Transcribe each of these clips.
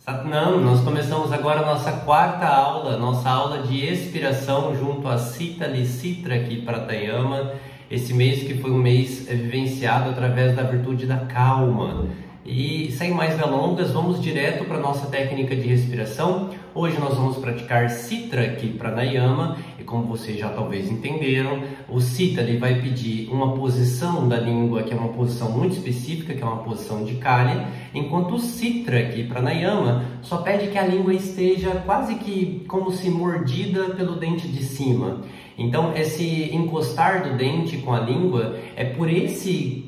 Satnam, nós começamos agora a nossa quarta aula, nossa aula de expiração junto a Sita Licitra aqui Pratayama. Esse mês que foi um mês vivenciado através da virtude da calma. E sem mais delongas, vamos direto para a nossa técnica de respiração. Hoje nós vamos praticar Sita aqui Pranayama e como vocês já talvez entenderam, o Sita ele vai pedir uma posição da língua que é uma posição muito específica, que é uma posição de Kali, enquanto o Sita aqui Pranayama só pede que a língua esteja quase que como se mordida pelo dente de cima. Então esse encostar do dente com a língua é por esse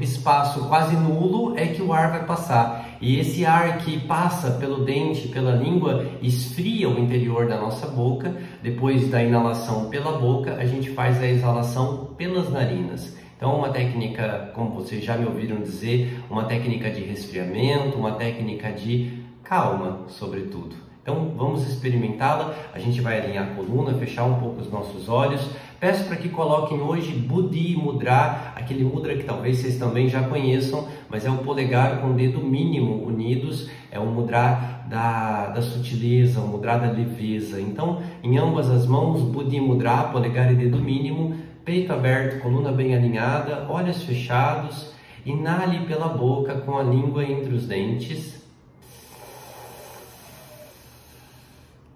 espaço quase nulo é que o ar vai passar, e esse ar que passa pelo dente, pela língua, esfria o interior da nossa boca. Depois da inalação pela boca, a gente faz a exalação pelas narinas. Então uma técnica, como vocês já me ouviram dizer, uma técnica de resfriamento, uma técnica de calma, sobretudo. Então vamos experimentá-la. A gente vai alinhar a coluna, fechar um pouco os nossos olhos. Peço para que coloquem hoje Buddhi Mudra, aquele mudra que talvez vocês também já conheçam, mas é o polegar com o dedo mínimo unidos, é o mudra da sutileza, o mudra da leveza. Então, em ambas as mãos, Buddhi Mudra, polegar e dedo mínimo, peito aberto, coluna bem alinhada, olhos fechados, inale pela boca com a língua entre os dentes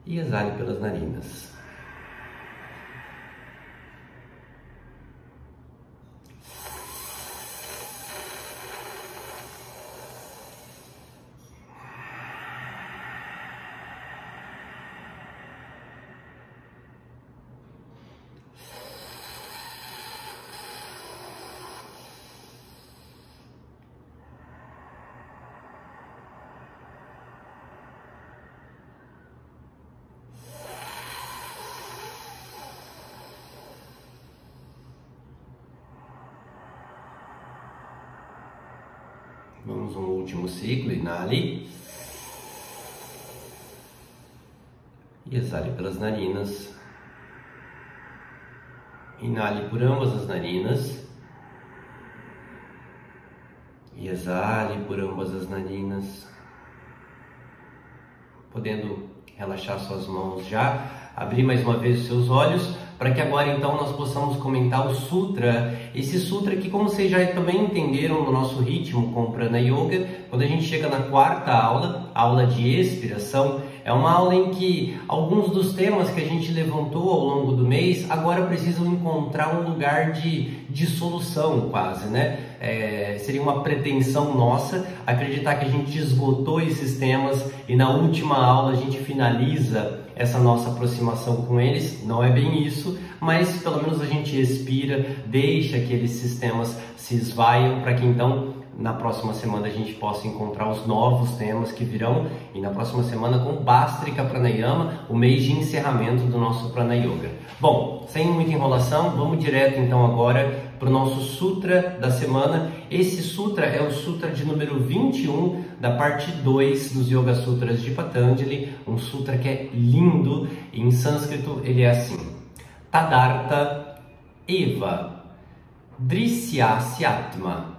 e exale pelas narinas. Vamos um último ciclo, inale e exale pelas narinas. Inale por ambas as narinas e exale por ambas as narinas, podendo relaxar suas mãos já, abrir mais uma vez os seus olhos, para que agora então nós possamos comentar o Sutra. Esse Sutra que, como vocês já também entenderam no nosso ritmo com o Prana Yoga, quando a gente chega na quarta aula, aula de expiração, é uma aula em que alguns dos temas que a gente levantou ao longo do mês agora precisam encontrar um lugar de solução quase, né? Seria uma pretensão nossa acreditar que a gente esgotou esses temas e na última aula a gente finaliza essa nossa aproximação com eles. Não é bem isso, mas pelo menos a gente expira, deixa que aqueles sistemas se esvaiam para que então na próxima semana a gente possa encontrar os novos temas que virão, e na próxima semana com Bhastrika Pranayama, o mês de encerramento do nosso Prana Yoga. Bom, sem muita enrolação, vamos direto então agora para o nosso Sutra da semana. Esse Sutra é o Sutra de número 21 da parte 2 dos Yoga Sutras de Patanjali, um Sutra que é lindo. Em sânscrito ele é assim: Tadartha eva Drisyasyatma.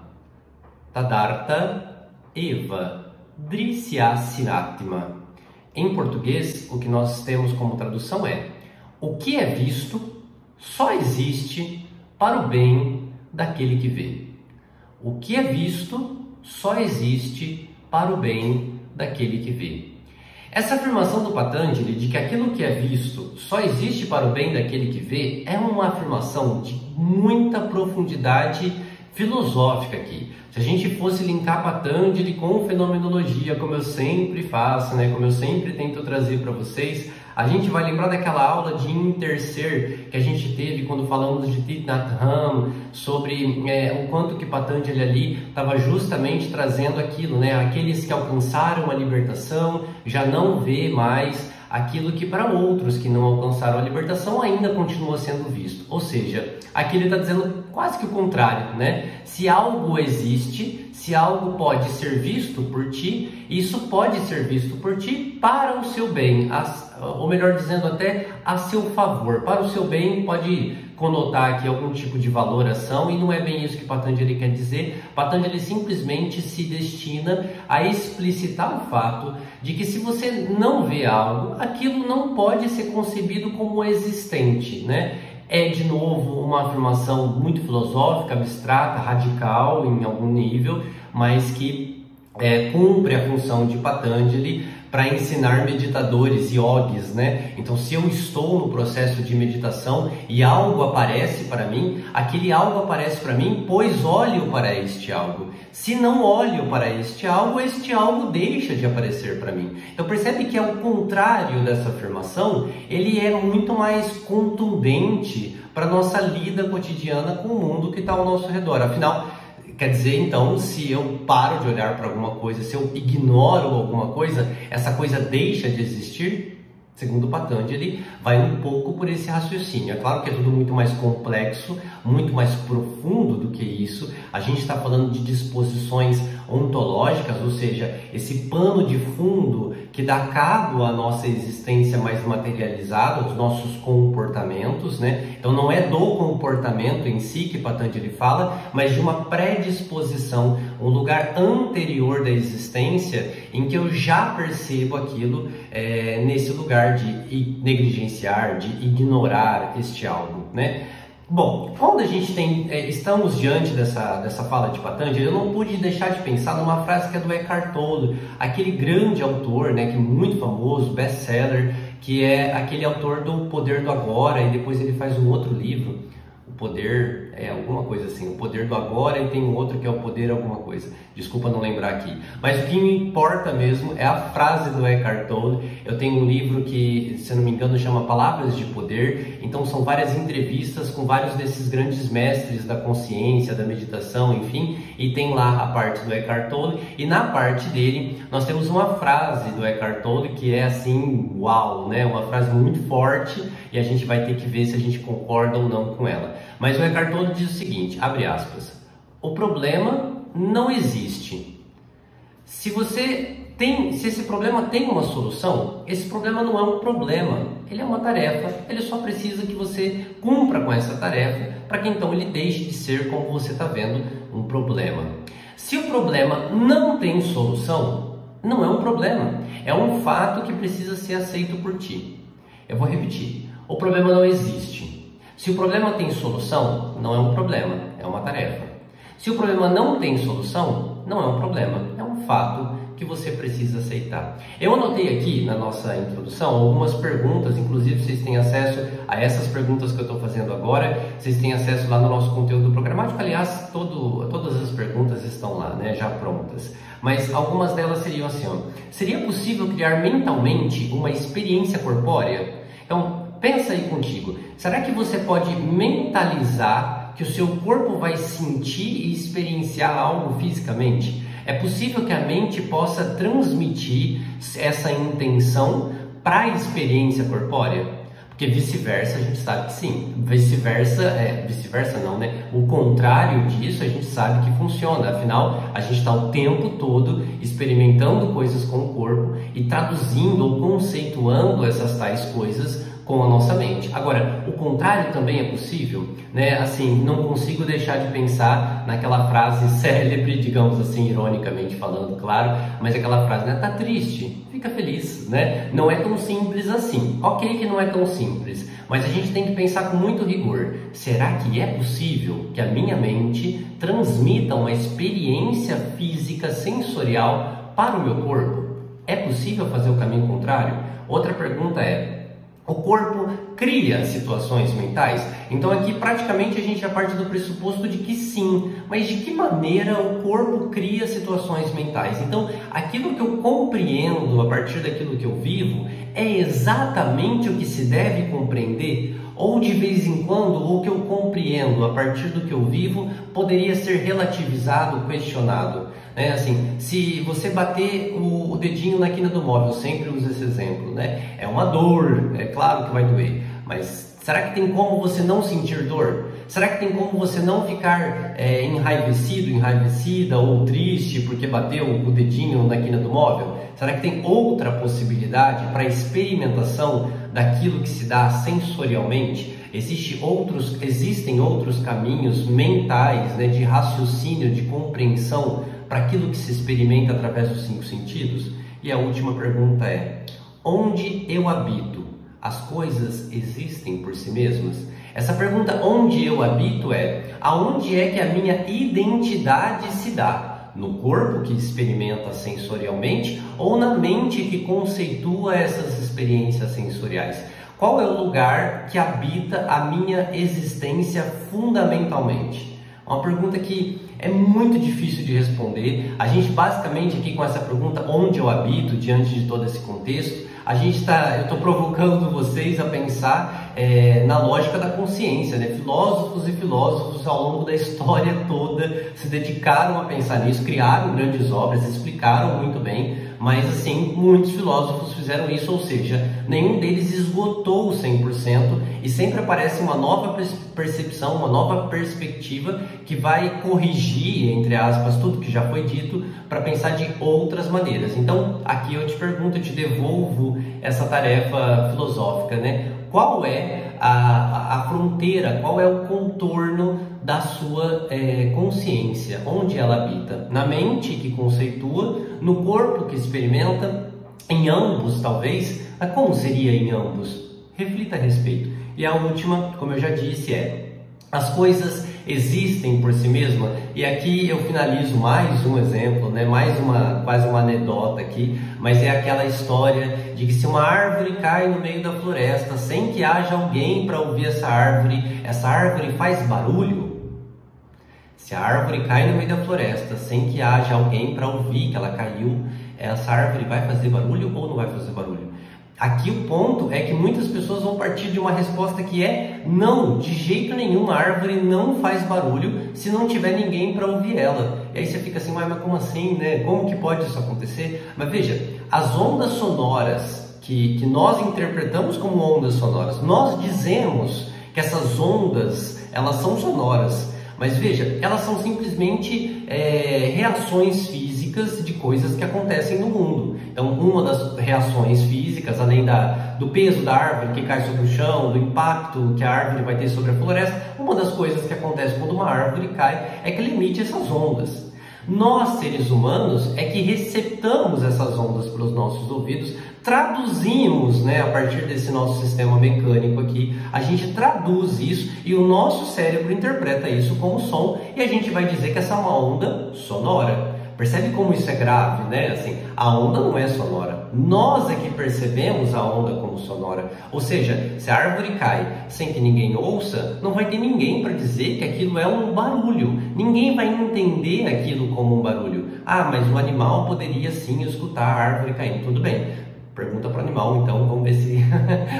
Tadartha eva Drisyasyatma. Em português, o que nós temos como tradução é: o que é visto só existe para o bem daquele que vê. O que é visto só existe para o bem daquele que vê. Essa afirmação do Patanjali de que aquilo que é visto só existe para o bem daquele que vê é uma afirmação de muita profundidade filosófica aqui. Se a gente fosse linkar Patanjali com fenomenologia, como eu sempre faço, né, como eu sempre tento trazer para vocês, a gente vai lembrar daquela aula de interser que a gente teve quando falamos de Thich Nhat Hanh, sobre o quanto que Patanjali ali estava justamente trazendo aquilo, né? Aqueles que alcançaram a libertação já não vê mais aquilo que para outros que não alcançaram a libertação ainda continua sendo visto. Ou seja, aqui ele está dizendo quase que o contrário, né? Se algo existe, se algo pode ser visto por ti, isso pode ser visto por ti para o seu bem, ou melhor dizendo, até a seu favor. Para o seu bem pode conotar aqui algum tipo de valoração, e não é bem isso que Patanjali quer dizer. Patanjali simplesmente se destina a explicitar o fato de que se você não vê algo, aquilo não pode ser concebido como existente, né? É, de novo, uma afirmação muito filosófica, abstrata, radical em algum nível, mas que cumpre a função de Patanjali para ensinar meditadores, yogis, né? Então, se eu estou no processo de meditação e algo aparece para mim, aquele algo aparece para mim, pois olho para este algo. Se não olho para este algo deixa de aparecer para mim. Então, percebe que ao contrário dessa afirmação, ele é muito mais contundente para a nossa lida cotidiana com o mundo que está ao nosso redor. Afinal, quer dizer, então, se eu paro de olhar para alguma coisa, se eu ignoro alguma coisa, essa coisa deixa de existir? Segundo Patanjali, vai um pouco por esse raciocínio. É claro que é tudo muito mais complexo, muito mais profundo do que isso. A gente está falando de disposições ontológicas, ou seja, esse pano de fundo que dá cabo à nossa existência mais materializada, os nossos comportamentos, né? Então não é do comportamento em si que Patanjali fala, mas de uma predisposição, um lugar anterior da existência em que eu já percebo aquilo nesse lugar de negligenciar, de ignorar este algo, né? Bom, quando a gente estamos diante dessa fala de Patanjali, eu não pude deixar de pensar numa frase que é do Eckhart Tolle, aquele grande autor, né, que é muito famoso, best-seller, que é aquele autor do Poder do Agora, e depois ele faz um outro livro, O Poder, alguma coisa assim, O Poder do Agora, e tem um outro que é O Poder alguma coisa, desculpa não lembrar aqui. Mas o que me importa mesmo é a frase do Eckhart Tolle. Eu tenho um livro que, se eu não me engano, chama Palavras de Poder, então são várias entrevistas com vários desses grandes mestres da consciência, da meditação, enfim, e tem lá a parte do Eckhart Tolle, e na parte dele nós temos uma frase do Eckhart Tolle que é assim, uau, né? Uma frase muito forte, e a gente vai ter que ver se a gente concorda ou não com ela. Mas o Eckhart Tolle diz o seguinte, abre aspas, o problema não existe. Se esse problema tem uma solução, esse problema não é um problema, ele é uma tarefa, ele só precisa que você cumpra com essa tarefa para que então ele deixe de ser, como você está vendo, um problema. Se o problema não tem solução, não é um problema, é um fato que precisa ser aceito por ti. Eu vou repetir, o problema não existe. Se o problema tem solução, não é um problema, é uma tarefa. Se o problema não tem solução, não é um problema, é um fato que você precisa aceitar. Eu anotei aqui na nossa introdução algumas perguntas, inclusive vocês têm acesso a essas perguntas que eu estou fazendo agora, vocês têm acesso lá no nosso conteúdo programático, aliás, todas as perguntas estão lá, né, já prontas. Mas algumas delas seriam assim, ó, seria possível criar mentalmente uma experiência corpórea? Então, pensa aí contigo, será que você pode mentalizar que o seu corpo vai sentir e experienciar algo fisicamente? É possível que a mente possa transmitir essa intenção para a experiência corpórea? Porque vice-versa a gente sabe que sim. Vice-versa não, né? O contrário disso a gente sabe que funciona. Afinal, a gente está o tempo todo experimentando coisas com o corpo e traduzindo ou conceituando essas tais coisas com a nossa mente. Agora, o contrário também é possível, né? Assim, não consigo deixar de pensar naquela frase célebre, digamos assim, ironicamente falando, claro, mas aquela frase, né? Tá triste, fica feliz, né? Não é tão simples assim. Ok que não é tão simples, mas a gente tem que pensar com muito rigor. Será que é possível que a minha mente transmita uma experiência física sensorial para o meu corpo? É possível fazer o caminho contrário? Outra pergunta é, o corpo cria situações mentais? Então aqui praticamente a gente já parte do pressuposto de que sim, mas de que maneira o corpo cria situações mentais? Então aquilo que eu compreendo a partir daquilo que eu vivo é exatamente o que se deve compreender? Ou de vez em quando o que eu compreendo a partir do que eu vivo poderia ser relativizado, questionado? Né? Assim, se você bater o dedinho na quina do móvel, eu sempre uso esse exemplo, né? É uma dor, é claro que vai doer, mas será que tem como você não sentir dor? Será que tem como você não ficar enraivecido, enraivecida ou triste porque bateu o dedinho na quina do móvel? Será que tem outra possibilidade para a experimentação daquilo que se dá sensorialmente? Existem outros caminhos mentais, né, de raciocínio, de compreensão para aquilo que se experimenta através dos 5 sentidos? E a última pergunta é: onde eu habito? As coisas existem por si mesmas? Essa pergunta, onde eu habito, aonde é que a minha identidade se dá? No corpo que experimenta sensorialmente ou na mente que conceitua essas experiências sensoriais? Qual é o lugar que habita a minha existência fundamentalmente? Uma pergunta que é muito difícil de responder. A gente basicamente aqui com essa pergunta, onde eu habito, diante de todo esse contexto, eu estou provocando vocês a pensar na lógica da consciência, né? Filósofos e filósofos ao longo da história toda se dedicaram a pensar nisso, criaram grandes obras, explicaram muito bem, mas assim, muitos filósofos fizeram isso, ou seja, nenhum deles esgotou o 100% e sempre aparece uma nova percepção, uma nova perspectiva que vai corrigir, entre aspas, tudo que já foi dito para pensar de outras maneiras. Então, aqui eu te pergunto, eu te devolvo essa tarefa filosófica, né? Qual é a fronteira, qual é o contorno da sua consciência? Onde ela habita? Na mente que conceitua, no corpo que experimenta, em ambos talvez? Mas como seria em ambos? Reflita a respeito. E a última, como eu já disse, as coisas existem por si mesmas. E aqui eu finalizo mais um exemplo, né? Quase uma anedota aqui, mas é aquela história de que se uma árvore cai no meio da floresta sem que haja alguém para ouvir essa árvore faz barulho? Se a árvore cai no meio da floresta sem que haja alguém para ouvir que ela caiu, essa árvore vai fazer barulho ou não vai fazer barulho? Aqui o ponto é que muitas pessoas vão partir de uma resposta que é não, de jeito nenhum, a árvore não faz barulho se não tiver ninguém para ouvir ela. E aí você fica assim, mas como assim, né? Como que pode isso acontecer? Mas veja, as ondas sonoras que nós interpretamos como ondas sonoras, nós dizemos que essas ondas, elas são sonoras, mas veja, elas são simplesmente reações físicas de coisas que acontecem no mundo. Então, uma das reações físicas, além do peso da árvore que cai sobre o chão, do impacto que a árvore vai ter sobre a floresta, uma das coisas que acontece quando uma árvore cai é que ela emite essas ondas. Nós, seres humanos, é que receptamos essas ondas pelos nossos ouvidos, traduzimos, né, a partir desse nosso sistema mecânico aqui, a gente traduz isso e o nosso cérebro interpreta isso como som e a gente vai dizer que essa é uma onda sonora. Percebe como isso é grave, né? Assim, a onda não é sonora. Nós é que percebemos a onda como sonora. Ou seja, se a árvore cai sem que ninguém ouça, não vai ter ninguém para dizer que aquilo é um barulho. Ninguém vai entender aquilo como um barulho. Ah, mas o animal poderia sim escutar a árvore caindo. Tudo bem. Pergunta para o animal, então vamos ver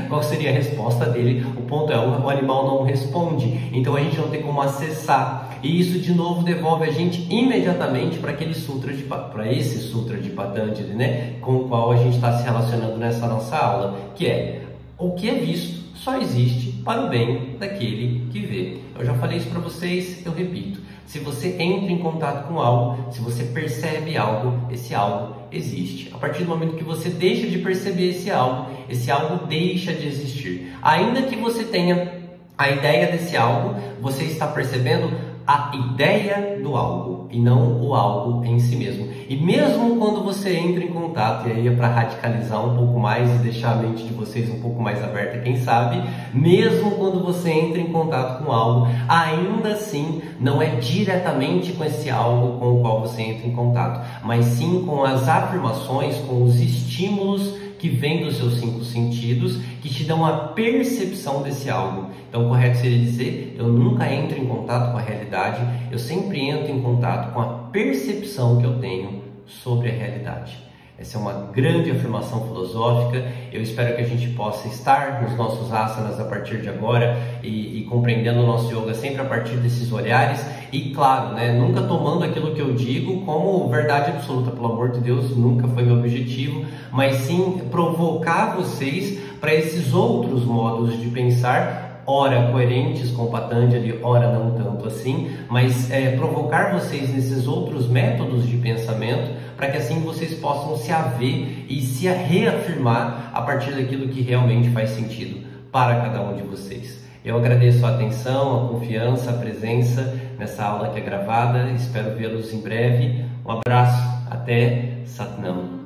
qual seria a resposta dele. O ponto é, o animal não responde, então a gente não tem como acessar. E isso de novo devolve a gente imediatamente para esse Sutra de Patanjali, né? Com o qual a gente está se relacionando nessa nossa aula, que é: o que é visto só existe para o bem daquele que vê. Eu já falei isso para vocês, eu repito. Se você entra em contato com algo, se você percebe algo, esse algo existe. A partir do momento que você deixa de perceber esse algo deixa de existir. Ainda que você tenha a ideia desse algo, você está percebendo a ideia do algo e não o algo em si mesmo. E mesmo quando você entra em contato, e aí é para radicalizar um pouco mais e deixar a mente de vocês um pouco mais aberta, quem sabe, mesmo quando você entra em contato com algo, ainda assim não é diretamente com esse algo com o qual você entra em contato, mas sim com as afirmações, com os estímulos que vêm dos seus 5 sentidos, que te dão a percepção desse algo. Então, o correto seria dizer: eu nunca entro em contato com a realidade, eu sempre entro em contato com a percepção que eu tenho sobre a realidade. Essa é uma grande afirmação filosófica. Eu espero que a gente possa estar nos nossos asanas a partir de agora e compreendendo o nosso yoga sempre a partir desses olhares. E claro, né, nunca tomando aquilo que eu digo como verdade absoluta, pelo amor de Deus, nunca foi meu objetivo, mas sim provocar vocês para esses outros modos de pensar, ora coerentes com Patanjali, ora não tanto assim, mas provocar vocês nesses outros métodos de pensamento, para que assim vocês possam se haver e se reafirmar a partir daquilo que realmente faz sentido para cada um de vocês. Eu agradeço a atenção, a confiança, a presença nessa aula que é gravada. Espero vê-los em breve. Um abraço. Até Satnam.